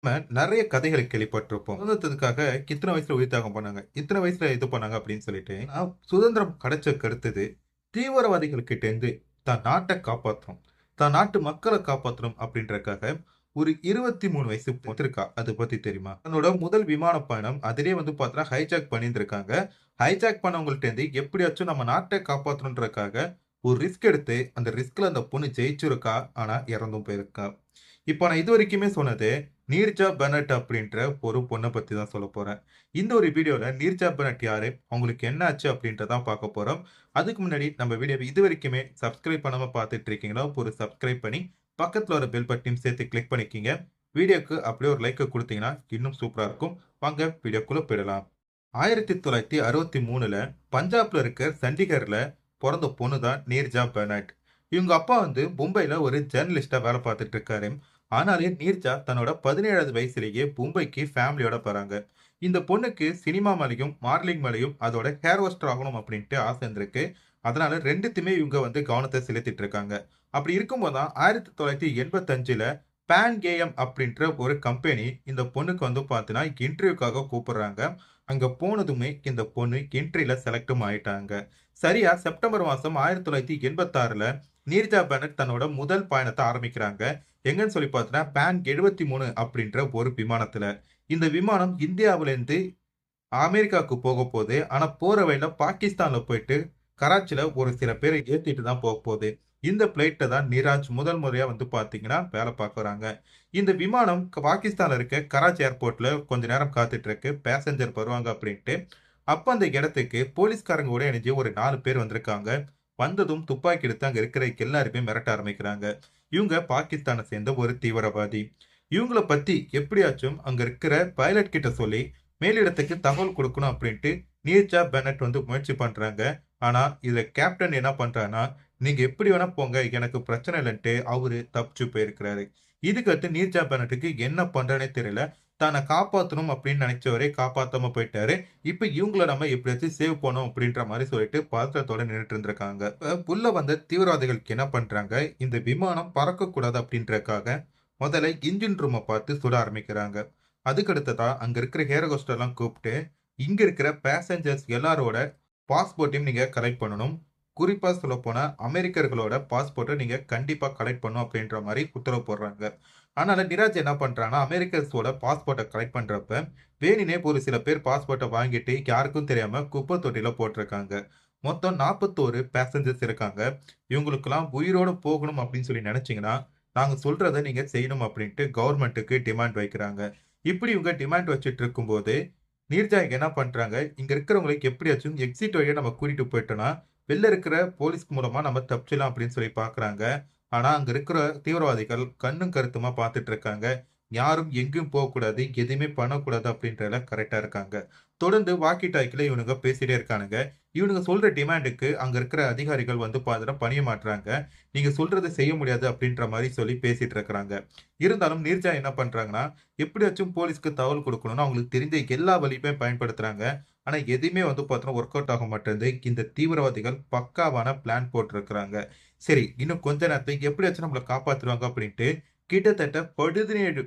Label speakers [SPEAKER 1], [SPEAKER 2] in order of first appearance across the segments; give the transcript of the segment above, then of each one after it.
[SPEAKER 1] நம்ம நெறைய கதைகள கேள்விப்பட்டிருப்போம். சுதந்திரத்துக்காக இத்தன வயசுல உயிர் தியாகம் பண்ணாங்க. இத்தன வயசுல இது பண்ணாங்க அப்படின்னு சொல்லிட்டு. ஆனா சுதந்திரம் கிடைச்சதுக்கு அடுத்தது, தீவிரவாதிகள் கிட்டேருந்து தன் நாட்ட காப்பாத்தணும். தன் நாட்டு மக்கள காப்பாத்தணும் அப்படின்றதுக்காக ஒரு 23 வயசு பொண்ணு அத பத்தி தெரியுமா? தன்னோட முதல் விமான பயணம் அதிலேயே வந்து பார்த்தீங்கன்னா, ஹைஜாக் பண்ணியிருந்திருக்காங்க. ஹைஜாக் பண்ணவங்கள்ட்டேருந்து எப்படியாச்சும் நம்ம நாட்ட காப்பாத்தணுன்றதுக்காக ஒரு ரிஸ்க் எடுத்து, அந்த ரிஸ்க்ல அந்த பொண்ணு ஜெயிச்சிருக்கா. ஆனா இறந்தும் போயிருக்கா. இப்போ நான் இதுவரைக்குமே சொன்னது, நீர்ஜா பெனட் அப்படின்ற ஒரு பொண்ண பத்தி தான் சொல்லப் போறேன். இந்த ஒரு வீடியோல நீர்ஜா பெனட் யாரு? அவங்களுக்கு என்ன ஆச்சு அப்படின்றத தான் பார்க்க போறோம். அதுக்கு முன்னாடி நம்ம வீடியோவ இதுவரைக்குமே சப்ஸ்கிரைப் பண்ணாம பார்த்துட்டு இருக்கீங்களா, ஒரு சப்ஸ்கிரைப் பண்ணி பக்கத்துல வர பெல் பட்டனையும் சேர்த்து கிளிக் பண்ணிக்கங்க. வீடியோக்கு அப்படியே ஒரு லைக்க குடுத்தீங்கன்னா இன்னும் சூப்பரா இருக்கும். வாங்க வீடியோக்குள்ள போயிடலாம். 1963ல பஞ்சாப்ல இருக்க சண்டிகர்ல பொறந்த பொண்ணு தான் நீர்ஜா பெனட். இவங்க அப்பா வந்து மும்பைல ஒரு ஜர்னலிஸ்ட்டா வேலை பார்த்துட்டு இருக்காரு. ஆனாலும் நீர்ஜா தன்னோட 17வது வயசுலேயே மும்பைக்கு ஃபேமிலியோட போறாங்க. இந்த பொண்ணுக்கு சினிமா மேலயும், மாடலிங் மேலயும் அதோட ஹேர் ஹோஸ்டர் ஆகணும் அப்படின்ட்டு ஆசை இருந்திருக்கு. அதனால 2த்துமே இவங்க வந்து கவனத்த செலுத்திட்டு இருக்காங்க. அப்படி இருக்கும்போது தான் 1985ல பான் கேயம் அப்படின்ற ஒரு கம்பெனி இந்த பொண்ணுக்கு வந்து பார்த்தீங்கன்னா, இன்டர்வியூக்காக கூப்பிடுறாங்க. அங்க போனதுமே இந்த பொண்ணு என்ட்ரில செலக்டும் ஆயிட்டாங்க. சரியா செப்டம்பர் மாசம் 1986ல நீர்ஜா பேனட் தன்னோட முதல் பயணத்த ஆரம்பிக்கிறாங்க. எங்கன்னு சொல்லி பார்த்தீங்கன்னா, பான் 73 அப்படின்ற ஒரு விமானத்துல. இந்த விமானம் இந்தியாவிலிருந்து அமெரிக்காவுக்கு போகப்போது. ஆனா போற வழியில பாகிஸ்தான்ல போயிட்டு, கராச்சில ஒரு சில பேர ஏத்திட்டு தான் போகப்போது. இந்த பிளைட்ல தான் நிராஜ் முதல் முறையா வந்து பார்த்தீங்கன்னா, வேல பார்க்குறாங்க. இந்த விமானம் பாகிஸ்தான்ல இருக்க கராச்சி ஏர்போர்ட்ல கொஞ்ச நேரம் காத்துட்டு இருக்கு. பேசஞ்சர் வருவாங்க அப்படின்ட்டு. அப்ப அந்த இடத்துக்கு போலீஸ்காரங்களோட இணைஞ்சு ஒரு 4 பேர் வந்திருக்காங்க. வந்ததும் துப்பாக்கி எடுத்து அங்க இருக்கிற எல்லாரையுமே மிரட்ட ஆரம்பிக்கிறாங்க. இவங்க பாகிஸ்தான சேர்ந்த ஒரு தீவிரவாதி. இவங்கள பத்தி எப்படியாச்சும் அங்க இருக்கிற பைலட் கிட்ட சொல்லி மேலிடத்துக்கு தகவல் கொடுக்கணும் அப்படின்ட்டு நீர்ஜா பெனட் வந்து முயற்சி பண்றாங்க. ஆனா இதுல கேப்டன் என்ன பண்றாருன்னா, நீங்க எப்படி வேணா போங்க எனக்கு பிரச்சனை இல்லன்ட்டு அவரு தப்பிச்சு போயிருக்கிறாரு. இதுக்கடுத்து நீர்ஜா பெனட்டுக்கு என்ன பண்றதுன்னே தெரியல. தன்னை காப்பாத்தணும் அப்படின்னு நினைச்சவரே காப்பாத்தாம போயிட்டாரு. இப்ப இவங்கள நம்ம எப்படியாச்சும் சேவ் பண்ணணும் அப்படின்ற மாரி சொல்லிட்டு பதற்றத்தோட நின்னுட்டு இருந்திருக்காங்க. இப்ப உள்ள வந்த தீவிரவாதிகளுக்கு என்ன பண்றாங்க, இந்த விமானம் பறக்கக்கூடாது அப்படின்றதுக்காக முதல்ல இன்ஜின் ரூம பார்த்து சுட ஆரம்பிக்கிறாங்க. அதுக்கு அடுத்ததா அங்க இருக்கிற ஏர் ஹோஸ்டர்லாம் கூப்பிட்டு, இங்க இருக்கிற பேசஞ்சர்ஸ் எல்லாரோட பாஸ்போர்ட்டையும் நீங்க கலெக்ட் பண்ணணும். குறிப்பா சொல்லப்போனா அமெரிக்கர்களோட பாஸ்போர்ட்ட நீங்க கண்டிப்பா கலெக்ட் பண்ணணும் அப்படின்ற மாரி உத்தரவு போடுறாங்க. ஆனாலும் நிராஜ் என்ன பண்றான்னா, அமெரிக்கர்ஸோட பாஸ்போர்ட்ட கலெக்ட் பண்றப்ப, வேணும்னே ஒரு சில பேர் பாஸ்போர்ட்ட வாங்கிட்டு யாருக்கும் தெரியாம குப்பை தொட்டியில போட்டுருக்காங்க. மொத்தம் 41 பேசஞ்சர்ஸ் இருக்காங்க. இவங்களுக்கெல்லாம் உயிரோட போகணும் அப்படின்னு சொல்லி நினைச்சீங்கன்னா, நாங்க சொல்றத நீங்க செய்யணும் அப்படின்ட்டு கவர்மெண்ட்டுக்கு டிமாண்ட் வைக்கிறாங்க. இப்படி இவங்க டிமாண்ட் வச்சுட்டு இருக்கும்போது, நீர்ஜா இங்க என்ன பண்றாங்க, இங்க இருக்கிறவங்களுக்கு எப்படியாச்சும் எக்ஸிட் வழியா நம்ம கூட்டிட்டு போயிட்டோம்னா, வெளில இருக்கிற போலீஸ் மூலமா நம்ம தப்பிச்சிடலாம் அப்படின்னு சொல்லி பார்க்குறாங்க. ஆனா, அங்க இருக்கிற தீவிரவாதிகள் கண்ணும் கருத்துமா பார்த்துட்டு இருக்காங்க. யாரும் எங்கேயும் போகக்கூடாது, எதுவுமே பண்ணக்கூடாது அப்படின்றதுல கரெக்ட்டா இருக்காங்க. தொடர்ந்து வாக்கி டாக்கில இவனுங்க பேசிட்டே இருக்கானுங்க. இவனுங்க சொல்ற டிமாண்டுக்கு அங்க இருக்கிற அதிகாரிகள் வந்து பார்த்தீங்கன்னா பணிய மாட்றாங்க. நீங்க சொல்றத செய்ய முடியாது அப்படின்ற மாரி சொல்லி பேசிட்டு இருக்கிறாங்க. இருந்தாலும் நீர்ஜா என்ன பண்றாங்கன்னா, எப்படியாச்சும் போலீஸ்க்கு தகவல் குடுக்கணும்னு அவங்களுக்கு தெரிந்த எல்லா வழியுமே பயன்படுத்துறாங்க. ஆனா, எதுவுமே வந்து பார்த்தீங்கன்னா ஒர்க் அவுட் ஆக மாட்டேன்து. இந்த தீவிரவாதிகள் பக்காவான பிளான் போட்டிருக்கிறாங்க. சரி, இன்னும் கொஞ்ச நேரத்துல எப்படியாச்சும் நம்மள காப்பாத்துருவாங்க அப்படின்ட்டு கிட்டத்தட்ட 17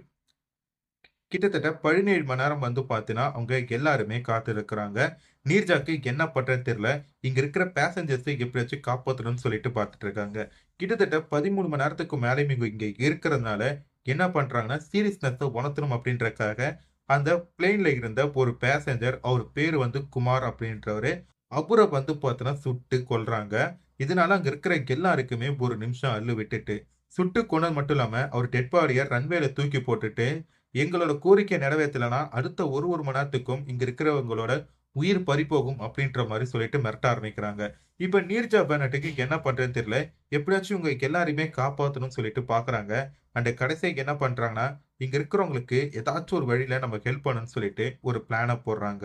[SPEAKER 1] 17 மணி நேரம் வந்து பார்த்தீங்கன்னா, அவங்க எல்லாருமே காத்திருக்கிறாங்க. நீர்ஜாக்கு என்ன பண்றதுன்னு தெரியல. இங்க இருக்கிற பேசஞ்சர்ஸ எப்படியாச்சும் காப்பாத்தணும்னு சொல்லிட்டு பார்த்துட்டு இருக்காங்க. கிட்டத்தட்ட 13 மணி நேரத்துக்கு மேலயும் இவங்க இங்க இருக்கிறதுனால, என்ன பண்றாங்கன்னா, சீரியஸ்னஸ உணர்த்தணும் அப்படின்றதுக்காக, அந்த பிளேன்ல இருந்த ஒரு பேசஞ்சர், அவர் பேரு வந்து குமார் அப்படின்றவரு. அவர வந்து பார்த்தீங்கன்னா சுட்டு கொல்றாங்க. இதனால அங்க இருக்கிற எல்லாருக்குமே ஒரு நிமிஷம் அள்ளு விட்டுட்டு, சுட்டு கொன்னது மட்டும் இல்லாம, அவர் டெட் பாடிய ரன்வேல தூக்கி போட்டுட்டு எங்களோட கோரிக்கைய நிறைவேத்தலன்னா, அடுத்த ஒரு மணி நேரத்துக்கும் இங்க இருக்கிறவங்களோட உயிர் பறிபோகும் அப்படின்ற மாரி சொல்லிட்டு மிரட்ட ஆரம்பிக்கிறாங்க. இப்ப நீர்ஜா பெனட்டுக்கு என்ன பண்றதுன்னு தெரியல. எப்படியாச்சும் இவங்க எல்லாரையுமே காப்பாத்தணும்னு சொல்லிட்டு பார்க்குறாங்க. அண்ட் கடைசியா என்ன பண்றாங்கன்னா, இங்க இருக்கிறவங்களுக்கு ஏதாச்சும் ஒரு வழியில நம்ம ஹெல்ப் பண்ணணும்னு சொல்லிட்டு ஒரு பிளான போடுறாங்க.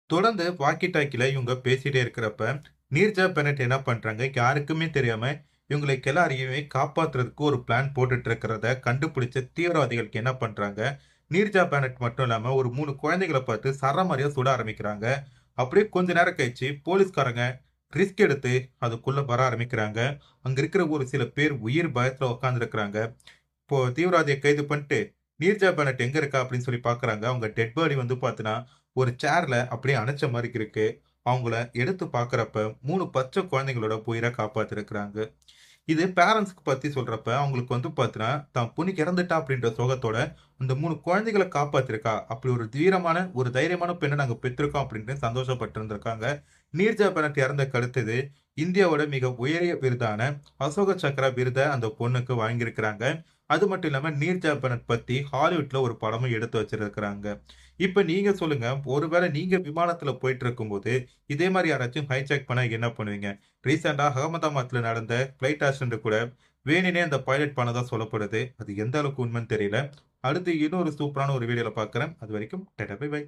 [SPEAKER 1] தொடர்ந்து வாக்கி டாக்கில இவங்க பேசிட்டே இருக்கிறப்ப, நீர்ஜா பெனட் என்ன பண்றாங்க, யாருக்குமே தெரியாம இவங்களுக்கு எல்லாரையுமே காப்பாத்துறதுக்கு ஒரு பிளான் போட்டுட்டு இருக்கிறத கண்டுபிடிச்ச தீவிரவாதிகளுக்கு என்ன பண்றாங்க, நீர்ஜா பெனட் மட்டும் இல்லாம ஒரு 3 குழந்தைகள பார்த்து சரமாரியா சுட ஆரம்பிக்கிறாங்க. அப்படியே கொஞ்ச நேரம் கழிச்சு போலீஸ்காரங்க ரிஸ்க் எடுத்து அதுக்குள்ள வர ஆரம்பிக்கிறாங்க. அங்க இருக்கிற ஒரு சில பேர் உயிர் பயத்துல உட்கார்ந்திருக்கிறாங்க. இப்போ தீவிரவாதிய கைது பண்ணிட்டு, நீர்ஜா பெனட் எங்க இருக்கா அப்படின்னு சொல்லி பார்க்குறாங்க. அவங்க டெட் பாடி வந்து பார்த்தீன்னா, ஒரு சேர்ல அப்படியே அணைச்ச மாரி இருக்கு. அவங்கள எடுத்து பார்க்குறப்ப 3 பச்சை குழந்தைங்களோட உயிர காப்பாத்திருக்கிறாங்க. இது பேரண்ட்ஸ்க்கு பத்தி சொல்றப்ப, அவங்களுக்கு வந்து பார்த்தீன்னா, தான் பொண்ணு இறந்துட்டா அப்படின்ற சோகத்தோட, அந்த 3 குழந்தைகள காப்பாத்திருக்கா. அப்படி ஒரு தீரமான, ஒரு தைரியமான பெண்ண நாங்க பெற்றிருக்கோம் அப்படின்னு சந்தோஷப்பட்டிருந்திருக்காங்க. நீர்ஜா பெனட் இறந்ததுக்கு அடுத்தது, இந்தியாவோட மிக உயரிய விருதான அசோக சக்ரா விருத அந்த பொண்ணுக்கு வழங்கியிருக்கிறாங்க. அது மட்டும் இல்லாம நீர்ஜா பெனட் பத்தி ஹாலிவுட்ல ஒரு படமும் எடுத்து வச்சிருக்கிறாங்க. இப்ப நீங்க சொல்லுங்க, ஒருவேள நீங்க விமானத்துல போயிட்டு இருக்கும்போது, இதே மாரி யாராச்சும் ஹைஜாக் பண்ணா என்ன பண்ணுவீங்க? ரீசென்ட்டா அகமதாபாத்ல நடந்த ஃபிளைட் ஆக்சிடென்ட் கூட வேணும்னே அந்த பைலட் பண்ணதா சொல்லப்படுது. அது எந்த அளவுக்கு உண்மைன்னு தெரியல. அடுத்து இன்னொரு சூப்பரான ஒரு வீடியோல பார்க்குறேன். அதுவரைக்கும் டாடா பை பை.